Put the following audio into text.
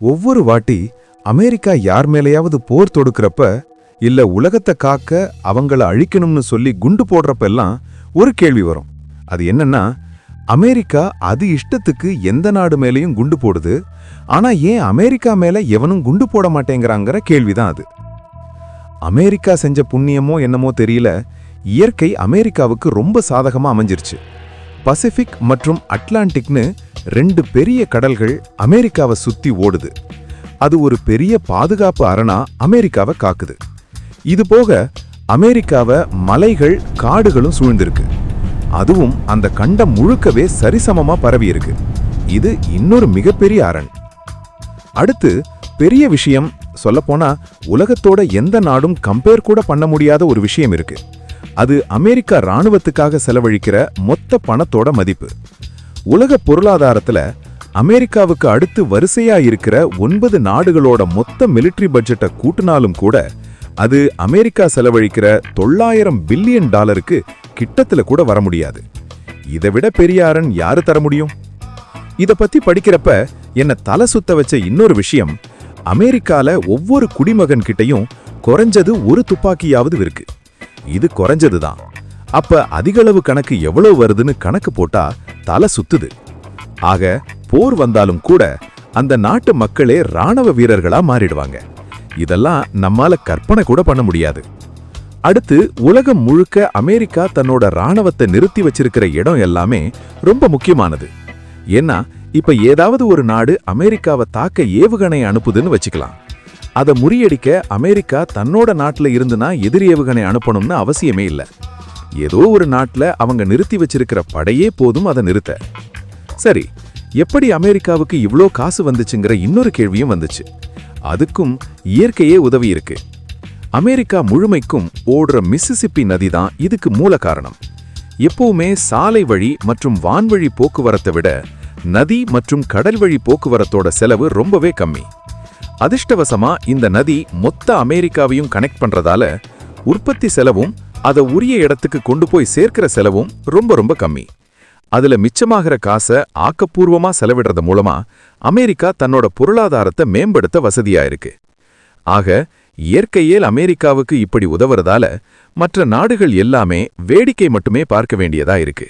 ஒவ்வொரு வாட்டி அமெரிக்கா யார் மேலேயாவது போர் தொடுக்கிறப்ப இல்ல உலகத்தை காக்க அவங்கள அழிக்கணும்னு சொல்லி குண்டு போடுறப்பெல்லாம் ஒரு கேள்வி வரும். அது என்னன்னா, அமெரிக்கா அது இஷ்டத்துக்கு எந்த நாடு மேலேயும் குண்டு போடுது, ஆனா ஏன் அமெரிக்கா மேல எவனும் குண்டு போட மாட்டேங்கிறாங்கிற கேள்விதான் அது. அமெரிக்கா செஞ்ச புண்ணியமோ என்னமோ தெரியல, இயற்கை அமெரிக்காவுக்கு ரொம்ப சாதகமா அமைஞ்சிருச்சு. பசிபிக் மற்றும் அட்லாண்டிக்னு ரெண்டு பெரிய கடல்கள் அமெரிக்காவை சுத்தி ஓடுது. அது ஒரு பெரிய பாதுகாப்பு அரணா அமெரிக்காவை காக்குது. இது போக அமெரிக்காவை மலைகள் காடுகளும் சூழ்ந்திருக்கு. அதுவும் அந்த கண்டம் முழுக்கவே சரிசமமா பரவி இருக்கு. இது இன்னொரு மிகப்பெரிய அரண். அடுத்து பெரிய விஷயம் சொல்லப்போனா, உலகத்தோட எந்த நாடும் கம்பேர் கூட பண்ண முடியாத ஒரு விஷயம் இருக்கு. அது அமெரிக்கா ராணுவத்துக்காக செலவழிக்கிற மொத்த பணத்தோட மதிப்பு. உலக பொருளாதாரத்துல அமெரிக்காவுக்கு அடுத்து வரிசையா இருக்கிற 9 நாடுகளோட மொத்த மிலிட்டரி பட்ஜெட்டை கூட்டினாலும் கூட அது அமெரிக்கா செலவழிக்கிற $900 பில்லியன் கிட்டத்துல கூட வர முடியாது. இதை விட பெரிய அரண் யாரு தர முடியும்? இத பத்தி படிக்கிறப்ப என்ன தலை சுத்த வச்ச இன்னொரு விஷயம், அமெரிக்கால ஒவ்வொரு குடிமகன் கிட்டையும் குறைஞ்சது ஒரு துப்பாக்கியாவது இருக்கு. இது குறைஞ்சதுதான். அப்ப அதிகளவு கணக்கு எவ்வளவு வருதுன்னு கணக்கு போட்டா தலை சுத்துது. ஆக போர் வந்தாலும் கூட அந்த நாட்டு மக்களே ராணுவ வீரர்களா மாறிடுவாங்க. இதெல்லாம் நம்மால கற்பனை கூட பண்ண முடியாது. அடுத்து உலகம் முழுக்க அமெரிக்கா தன்னோட ராணுவத்தை நிறுத்தி வச்சிருக்கிற இடம் எல்லாமே ரொம்ப முக்கியமானது. ஏன்னா இப்ப ஏதாவது ஒரு நாடு அமெரிக்காவை தாக்க ஏவுகணை அனுப்புதுன்னு வச்சுக்கலாம். அதை முறியடிக்க அமெரிக்கா தன்னோட நாட்டுல இருந்துனா எதிரி ஏவுகணை அனுப்பணும்னு அவசியமே இல்லை. ஏதோ ஒரு நாட்டுல அவங்க நிறுத்தி வச்சிருக்கிற படையே போதும் அதை நிறுத்த. சரி, எப்படி அமெரிக்காவுக்கு இவ்ளோ காசு வந்துச்சுங்கிற இன்னொரு கேள்வியும் வந்துச்சு. அதுக்கும் இயற்கையே உதவி இருக்கு. அமெரிக்கா முழுமைக்கும் ஓடுற மிசிசிப்பி நதி தான் இதுக்கு மூல காரணம். எப்பவுமே சாலை வழி மற்றும் வான்வழி போக்குவரத்தை விட நதி மற்றும் கடல் வழி போக்குவரத்தோட செலவு ரொம்பவே கம்மி. அதிர்ஷ்டவசமா இந்த நதி மொத்த அமெரிக்காவையும் கனெக்ட் பண்றதால உற்பத்தி செலவும் அதை உரிய இடத்துக்கு கொண்டு போய் சேர்க்கிற செலவும் ரொம்ப ரொம்ப கம்மி. அதுல மிச்சமாகிற காசை ஆக்கப்பூர்வமா செலவிடுறது மூலமா அமெரிக்கா தன்னோட பொருளாதாரத்தை மேம்படுத்த வசதியா இருக்கு. ஆக இயற்கையில் அமெரிக்காவுக்கு இப்படி உதவுறதால மற்ற நாடுகள் எல்லாமே வேடிக்கை மட்டுமே பார்க்க வேண்டியதா இருக்கு.